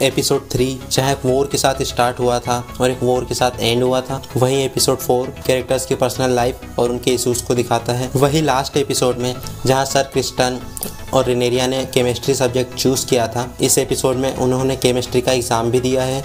Episode 3 जहाँ एक war के साथ स्टार्ट हुआ था और एक वॉर के साथ एंड हुआ था, वहीं एपिसोड 4 कैरेक्टर्स की पर्सनल लाइफ और उनके इश्यूज को दिखाता है। वही लास्ट एपिसोड में जहाँ सर क्रिस्टन और रिनेरिया ने केमिस्ट्री सब्जेक्ट चूज़ किया था, इस एपिसोड में उन्होंने केमिस्ट्री का एग्ज़ाम भी दिया है।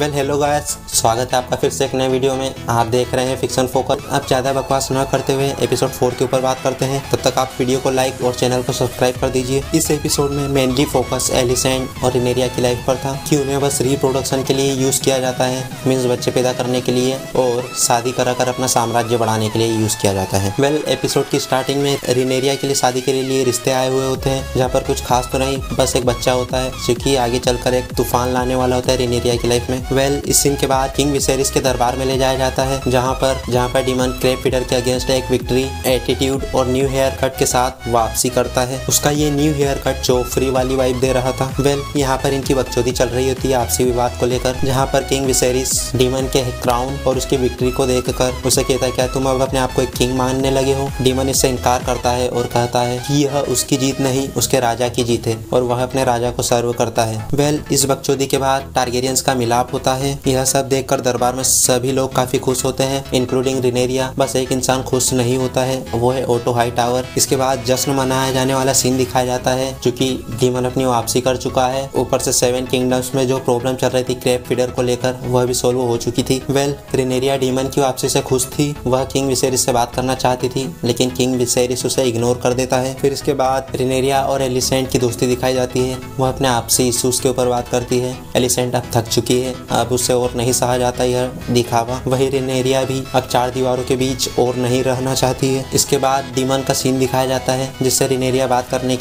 हेलो गाइस, स्वागत है आपका फिर से एक नए वीडियो में। आप देख रहे हैं फिक्शन फोकस। अब ज़्यादा बकवास न करते हुए एपिसोड 4 के ऊपर बात करते हैं। तब तक आप वीडियो को लाइक और चैनल को सब्सक्राइब कर दीजिए। इस एपिसोड में मेनली फोकस एलिसेंट और रिनेरिया की लाइफ पर था कि उन्हें बस रिप्रोडक्शन के लिए यूज़ किया जाता है, मीन्स बच्चे पैदा करने के लिए और शादी कराकर अपना साम्राज्य बढ़ाने के लिए यूज़ किया जाता है। एपिसोड की स्टार्टिंग में रिनेरिया के लिए शादी के लिए रिश्ते आए हुए होते हैं, जहाँ पर कुछ खास तो नहीं, बस एक बच्चा होता है जो कि आगे चलकर एक तूफान लाने वाला होता है रिनेरिया की लाइफ में। इस सीन के बाद किंग विसेरिस के दरबार में ले जाया जाता है, जहाँ पर डीमन क्रेब फीडर के अगेंस्ट एक विक्ट्री एटीट्यूड और न्यू हेयर कट के साथ वापसी करता है। उसका ये न्यू हेयर कट जोफ्री वाली वाइब दे रहा था। यहाँ पर इनकी बकचोदी चल रही होती है आपसी विवाद को लेकर, जहाँ पर किंग विसेरिस डीमन के क्राउन और उसकी विक्ट्री को देखकर उसे कहता है, क्या तुम अब अपने आप को एक किंग मानने लगे हो? डीमन इससे इनकार करता है और कहता है कि यह उसकी जीत नहीं, उसके राजा की जीत है और वह अपने राजा को सर्व करता है। इस बकचोदी के बाद टारगेरियंस का मिलाप होता है। यह सब देखकर दरबार में सभी लोग काफी खुश होते हैं, इंक्लूडिंग रिनेरिया। बस एक इंसान खुश नहीं होता है, वो है ओटो हाईटावर। इसके बाद जश्न मनाया जाने वाला सीन दिखाया जाता है, क्योंकि डीमन अपनी वापसी कर चुका है। ऊपर से 7 किंगडम्स में जो प्रॉब्लम चल रही थी क्रेब फीडर को लेकर, वह भी सोल्व हो चुकी थी। रिनेरिया डीमन की वापसी से खुश थी। वह किंग विसेरिस से बात करना चाहती थी, लेकिन किंग विसेरिस उसे इग्नोर कर देता है। फिर इसके बाद रिनेरिया और एलिसेंट की दोस्ती दिखाई जाती है। वह अपने आपसी इश्यूज के ऊपर बात करती है। एलिसेंट अब थक चुकी है, अब उससे और नहीं सहा जाता यह दिखावा। वही रिनेरिया भी अब 4 दीवारों के बीच और नहीं रहना चाहती है। इसके बाद डीमन का सीन दिखाया जाता है, जिससे रिनेरिया बात करने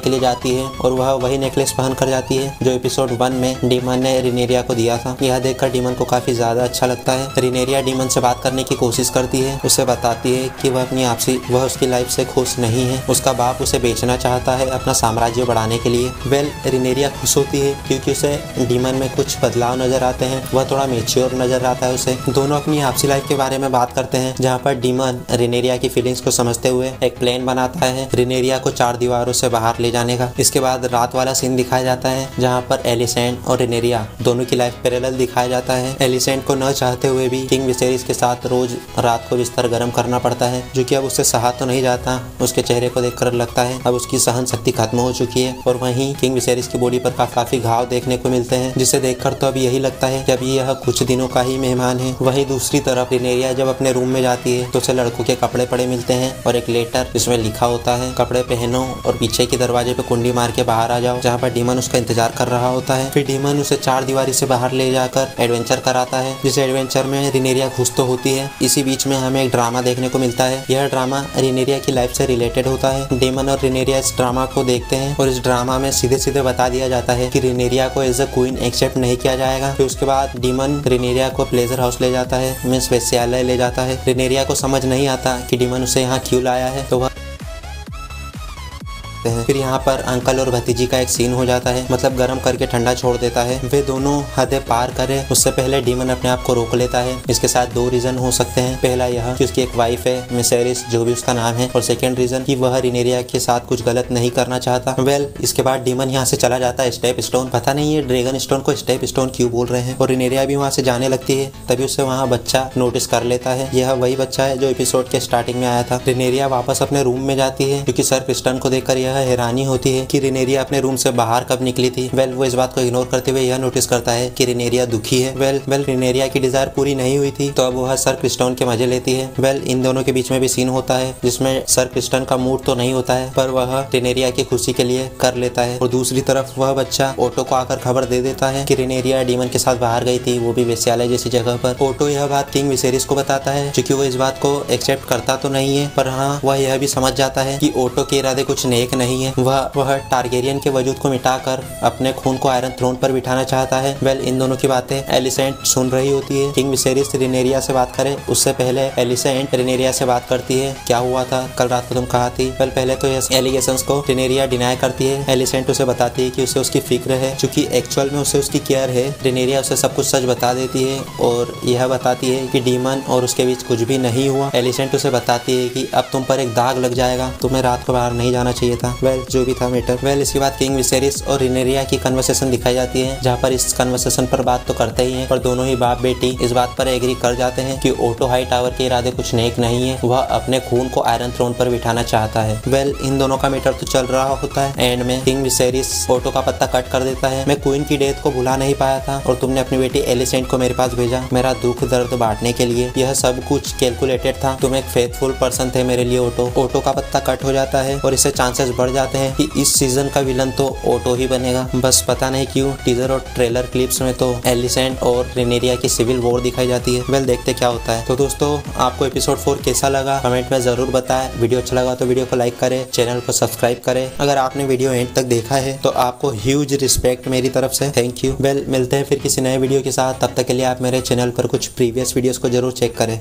के लिए जाती है और वह वही नेकलेस पहन कर जाती है जो एपिसोड 1 में डीमन ने रिनेरिया को दिया था। यह देखकर डीमन को काफी ज्यादा अच्छा लगता है। रिनेरिया डीमन से बात करने की कोशिश करती है, उसे बताती है कि वह उसकी लाइफ से खुश नहीं है। उसका बाप उसे बेचना चाहता है अपना साम्राज्य बढ़ाने के लिए। रिनेरिया खुश होती है क्योंकि उसे डीमन में कुछ बदलाव नजर आते हैं, वह थोड़ा मेच्योर नजर आता है उसे। दोनों अपनी आपसी लाइफ के बारे में बात करते हैं, जहाँ पर डीमन रिनेरिया की फीलिंग्स को समझते हुए एक प्लान बनाता है रिनेरिया को 4 दीवारों से बाहर ले जाने का। इसके बाद रात वाला सीन दिखाया जाता है, जहाँ पर एलिसेंट और रिनेरिया दोनों की लाइफ पैरेलल दिखाया जाता है। एलिसेंट को न चाहते हुए भी किंग विसेरिस के साथ रोज रात को बिस्तर गर्म करना पड़ता है, जो कि अब उससे सहा तो नहीं जाता। उसके चेहरे को देखकर लगता है अब उसकी सहन शक्ति खत्म हो चुकी है। और वहीं किंग विसेरिस की बॉडी पर काफी घाव देखने को मिलते हैं, जिसे देखकर तो अब यही लगता है कि अभी यह कुछ दिनों का ही मेहमान है। वहीं दूसरी तरफ रिनेरिया जब अपने रूम में जाती है तो उसे लड़कों के कपड़े पड़े मिलते हैं और एक लेटर जिसमें लिखा होता है, कपड़े पहनो और पीछे के दरवाजे पे कुंडी मार के बाहर आ जाओ, जहाँ पर डीमन उसका इंतजार कर रहा होता है। फिर डीमन उसे 4 दीवारी से बाहर ले जाकर एडवेंचर कराता है, जिस एडवेंचर में रिनेरिया खुश तो होती है। इसी बीच में हमें एक ड्रामा देखने को मिलता है। यह ड्रामा रिनेरिया की लाइफ से रिलेटेड होता है। डीमन और रिनेरिया इस ड्रामा को देखते हैं और इस ड्रामा में सीधे बता दिया जाता है कि रिनेरिया को एज अ क्वीन एक्सेप्ट नहीं किया जाएगा। फिर उसके बाद डीमन रिनेरिया को प्लेजर हाउस ले जाता है, मीन्स वेश्यालय ले जाता है। रिनेरिया को समझ नहीं आता कि डीमन उसे यहाँ क्यों लाया है, तो वह फिर यहाँ पर अंकल और भतीजी का एक सीन हो जाता है, मतलब गर्म करके ठंडा छोड़ देता है। वे दोनों हदें पार करें उससे पहले डीमन अपने आप को रोक लेता है। इसके साथ 2 रीजन हो सकते हैं। पहला यह कि उसकी एक वाइफ है मिसेरिस, जो भी उसका नाम है, और सेकंड रीजन कि वह रिनेरिया के साथ कुछ गलत नहीं करना चाहता। इसके बाद डीमन यहाँ से चला जाता है स्टेप स्टोन। पता नहीं ये ड्रैगन स्टोन को स्टेप स्टोन क्यों बोल रहे हैं। और रिनेरिया भी वहाँ से जाने लगती है, तभी उसे वहाँ बच्चा नोटिस कर लेता है। यह वही बच्चा है जो एपिसोड के स्टार्टिंग में आया था। रिनेरिया वापस अपने रूम में जाती है, क्योंकि सर क्रिस्टन को देखकर यह हैरानी होती है कि रिनेरिया अपने रूम से बाहर कब निकली थी। वो इस बात को इग्नोर करते हुए यह नोटिस करता है कि रिनेरिया दुखी है। रिनेरिया की डिजायर पूरी नहीं हुई थी, तो अब वह सर क्रिस्टन के मजे लेती है। इन दोनों के बीच में भी सीन होता है, जिसमें सर क्रिस्टन का मूड तो नहीं होता है, पर वह रिनेरिया की खुशी के लिए कर लेता है। और दूसरी तरफ वह बच्चा ओटो को आकर खबर दे देता है कि रिनेरिया डीमन के साथ बाहर गई थी, वो भी वेश्यालय जैसी जगह पर। ओटो यह बात किंग विसेरिस को बताता है, क्योंकि वो इस बात को एक्सेप्ट करता तो नहीं है, पर हाँ वह यह भी समझ जाता है कि ओटो के इरादे कुछ नेक नहीं है। वह टारगेरियन के वजूद को मिटाकर अपने खून को आयरन थ्रोन पर बिठाना चाहता है। इन दोनों की बातें एलिसेंट सुन रही होती है। किंग विसेरिस रिनेरिया से बात करे उससे पहले एलिसेंट रिनेरिया से बात करती है, क्या हुआ था कल रात को तुम कहा थी। पहले तो यह एलिगेशंस को रिनेरिया डिनाई करती है। एलिसेंट उसे बताती है कि उसे उसकी फिक्र है, क्योंकि एक्चुअल में उसे उसकी केयर है। रिनेरिया उसे सब कुछ सच बता देती है और यह बताती है कि डीमन और उसके बीच कुछ भी नहीं हुआ। एलिसेंट उसे बताती है कि अब तुम पर एक दाग लग जाएगा, तुम्हें रात को बाहर नहीं जाना चाहिए था। वेल जो भी था मैटर। वेल इसके बाद किंग विसेरिस और रिनेरिया की कन्वर्सेशन दिखाई जाती है, जहाँ पर इस कन्वर्सेशन पर बात तो करते ही हैं, पर दोनों ही बाप बेटी इस बात पर एग्री कर जाते हैं कि ओटो हाई टावर के इरादे कुछ नेक नहीं है, वह अपने खून को आयरन थ्रोन पर बिठाना चाहता है। वेल इन दोनों का मैटर तो चल रहा होता है। एंड में किंग विसेरिस ओटो का पत्ता कट कर देता है। मैं क्वीन की डेथ को भुला नहीं पाया था और तुमने अपनी बेटी एलिसेंट को मेरे पास भेजा मेरा दुख दर्द बांटने के लिए। यह सब कुछ कैलकुलेटेड था। तुम एक फेथफुल पर्सन थे मेरे लिए ओटो। ओटो का पत्ता कट हो जाता है और इससे चांसेस बढ़ जाते हैं कि इस सीजन का विलन तो ओटो ही बनेगा। बस पता नहीं क्यों टीजर और ट्रेलर क्लिप्स में तो एलिसेंट और रिनेरिया की सिविल वॉर दिखाई जाती है। वेल देखते क्या होता है। तो दोस्तों आपको एपिसोड 4 कैसा लगा कमेंट में जरूर बताएं। वीडियो अच्छा लगा तो वीडियो को लाइक करें, चैनल को सब्सक्राइब करें। अगर आपने वीडियो एंड तक देखा है तो आपको ह्यूज रिस्पेक्ट मेरी तरफ से, थैंक यू। वेल मिलते हैं फिर किसी नए वीडियो के साथ। तब तक के लिए आप मेरे चैनल पर कुछ प्रीवियस वीडियोस को जरूर चेक करें।